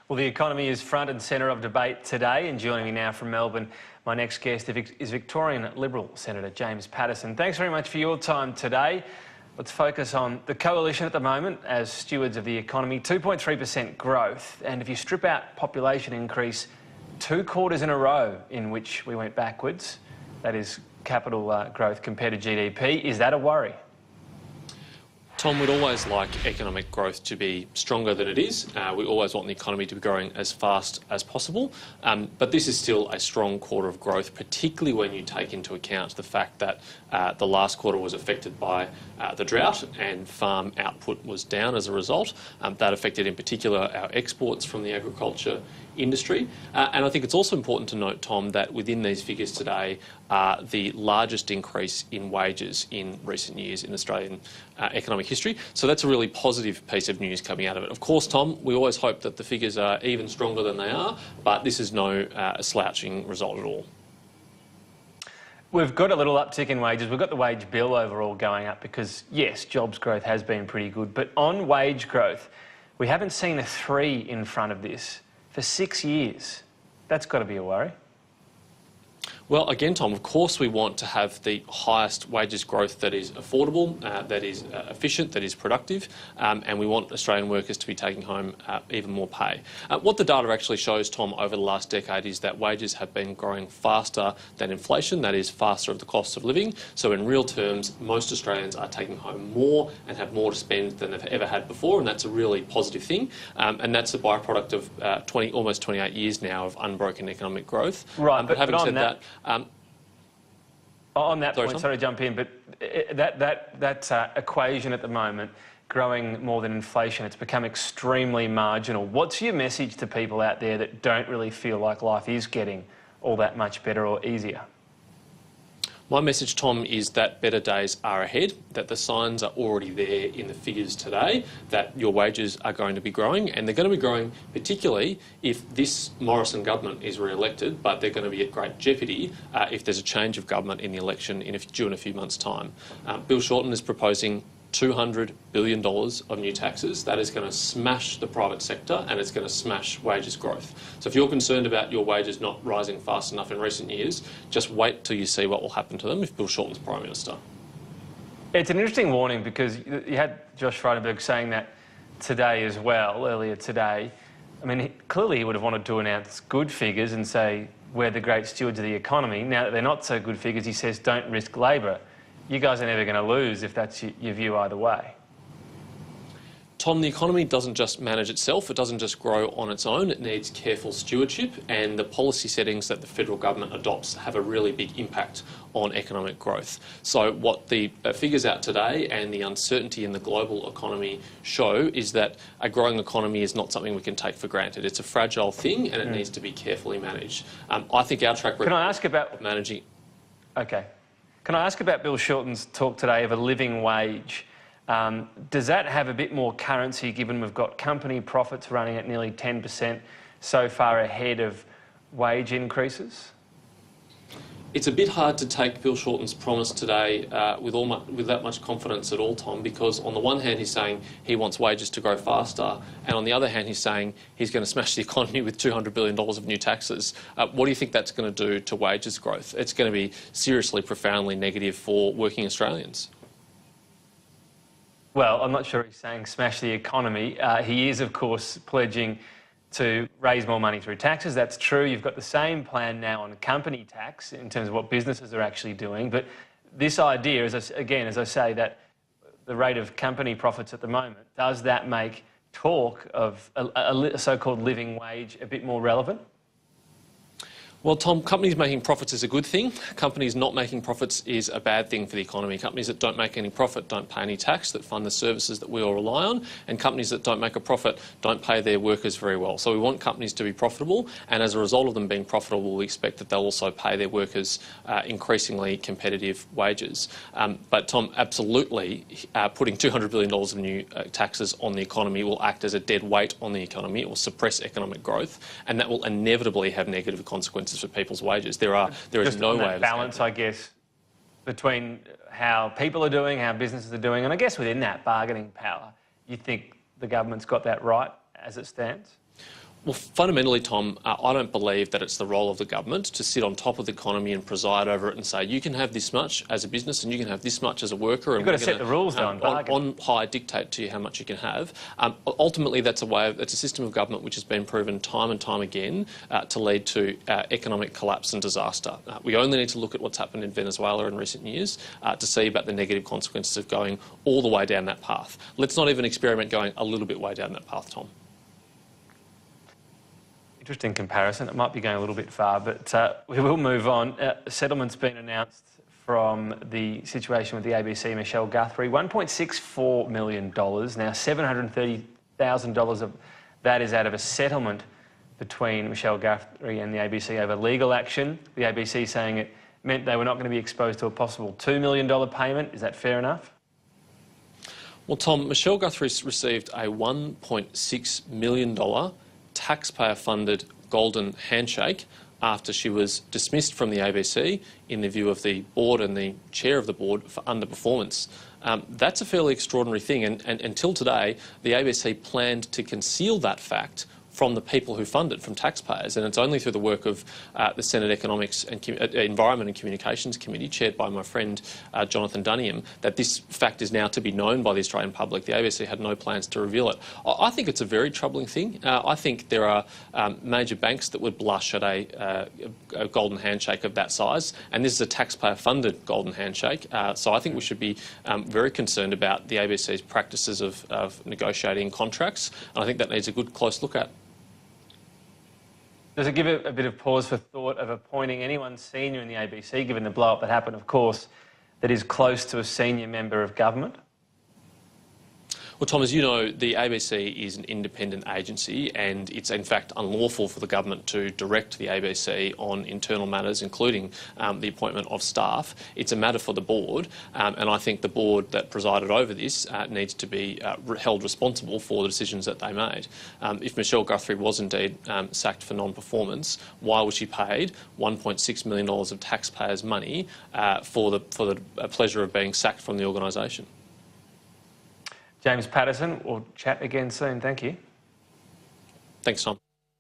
Well, the economy is front and centre of debate today, and joining me now from Melbourne, my next guest is Victorian Liberal Senator James Paterson. Thanks very much for your time today. Let's focus on the coalition at the moment as stewards of the economy. 2.3% growth, and if you strip out population increase, 2 quarters in a row in which we went backwards, that is capital growth compared to GDP. Is that a worry? Tom, we'd always like economic growth to be stronger than it is. We always want the economy to be growing as fast as possible. But this is still a strong quarter of growth, particularly when you take into account the fact that the last quarter was affected by the drought and farm output was down as a result. That affected in particular our exports from the agriculture industry. And I think it's also important to note, Tom, that within these figures today are the largest increase in wages in recent years in Australian economic history. So that's a really positive piece of news coming out of it. Of course, Tom, we always hope that the figures are even stronger than they are, but this is no slouching result at all. We've got a little uptick in wages. We've got the wage bill overall going up because, yes, jobs growth has been pretty good. But on wage growth, we haven't seen a 3 in front of this for 6 years. That's got to be a worry. Well, again, Tom, of course we want to have the highest wages growth that is affordable, that is efficient, that is productive, and we want Australian workers to be taking home even more pay. What the data actually shows, Tom, over the last decade is that wages have been growing faster than inflation, that is faster of the cost of living. So in real terms, most Australians are taking home more and have more to spend than they've ever had before, and that's a really positive thing. And that's a byproduct of almost 28 years now of unbroken economic growth. Right, but having said that, on that point, sorry to jump in, but that equation at the moment, growing more than inflation, it's become extremely marginal. What's your message to people out there that don't really feel like life is getting all that much better or easier? My message, Tom, is that better days are ahead, that the signs are already there in the figures today, that your wages are going to be growing, and they're going to be growing particularly if this Morrison government is re-elected, but they're going to be at great jeopardy if there's a change of government in the election due in a few months' time. Bill Shorten is proposing $200 billion of new taxes. That is going to smash the private sector and it's going to smash wages growth. So if you're concerned about your wages not rising fast enough in recent years, just wait till you see what will happen to them if Bill Shorten's Prime Minister. It's an interesting warning because you had Josh Frydenberg saying that today as well, earlier today. I mean, clearly he would have wanted to announce good figures and say we're the great stewards of the economy. Now that they're not so good figures, he says don't risk labour. You guys are never going to lose if that's your view either way. Tom, the economy doesn't just manage itself, it doesn't just grow on its own, it needs careful stewardship, and the policy settings that the federal government adopts have a really big impact on economic growth. So what the figures out today and the uncertainty in the global economy show is that a growing economy is not something we can take for granted. It's a fragile thing and it needs to be carefully managed. I think our track record... Can I ask about... managing... Okay. Can I ask about Bill Shorten's talk today of a living wage? Does that have a bit more currency given we've got company profits running at nearly 10% so far ahead of wage increases? It's a bit hard to take Bill Shorten's promise today with that much confidence at all, Tom, because on the one hand he's saying he wants wages to grow faster, and on the other hand he's saying he's going to smash the economy with $200 billion of new taxes. What do you think that's going to do to wages growth? It's going to be seriously, profoundly negative for working Australians. Well, I'm not sure he's saying smash the economy. He is, of course, pledging to raise more money through taxes. That's true. You've got the same plan now on company tax in terms of what businesses are actually doing. But this idea, as I say, that the rate of company profits at the moment, does that make talk of a so-called living wage a bit more relevant? Well, Tom, companies making profits is a good thing. Companies not making profits is a bad thing for the economy. Companies that don't make any profit don't pay any tax, that fund the services that we all rely on, and companies that don't make a profit don't pay their workers very well. So we want companies to be profitable, and as a result of them being profitable, we expect that they'll also pay their workers increasingly competitive wages. But Tom, absolutely, putting $200 billion of new taxes on the economy will act as a dead weight on the economy. It will suppress economic growth, and that will inevitably have negative consequences for people's wages. There is no way of balance, I guess, between how people are doing, how businesses are doing, and I guess within that bargaining power, you think the government's got that right as it stands? Well, fundamentally, Tom, I don't believe that it's the role of the government to sit on top of the economy and preside over it and say, you can have this much as a business and you can have this much as a worker. You've got to set the rules, though, and bargain. On high dictate to you how much you can have. Ultimately, that's a system of government which has been proven time and time again to lead to economic collapse and disaster. We only need to look at what's happened in Venezuela in recent years to see about the negative consequences of going all the way down that path. Let's not even experiment going a little bit way down that path, Tom. Interesting comparison. It might be going a little bit far, but we will move on. A settlement's been announced from the situation with the ABC, Michelle Guthrie. $1.64 million. Now, $730,000 of that is out of a settlement between Michelle Guthrie and the ABC over legal action. The ABC saying it meant they were not going to be exposed to a possible $2 million payment. Is that fair enough? Well, Tom, Michelle Guthrie received a $1.6 million taxpayer-funded golden handshake after she was dismissed from the ABC in the view of the board and the chair of the board for underperformance. That's a fairly extraordinary thing, and until today, the ABC planned to conceal that fact from the people who fund it, from taxpayers, and it's only through the work of the Senate Economics and Environment and Communications Committee, chaired by my friend Jonathan Dunniam, that this fact is now to be known by the Australian public. The ABC had no plans to reveal it. I think it's a very troubling thing. I think there are major banks that would blush at a golden handshake of that size, and this is a taxpayer-funded golden handshake. So I think we should be very concerned about the ABC's practices of negotiating contracts, and I think that needs a good close look at. Does it give a bit of pause for thought of appointing anyone senior in the ABC, given the blow-up that happened, of course, that is close to a senior member of government? Well, Tom, as you know, the ABC is an independent agency, and it's in fact unlawful for the government to direct the ABC on internal matters, including the appointment of staff. It's a matter for the board, and I think the board that presided over this needs to be held responsible for the decisions that they made. If Michelle Guthrie was indeed sacked for non-performance, why was she paid $1.6 million of taxpayers' money for the pleasure of being sacked from the organisation? James Paterson, we'll chat again soon. Thank you. Thanks, Tom.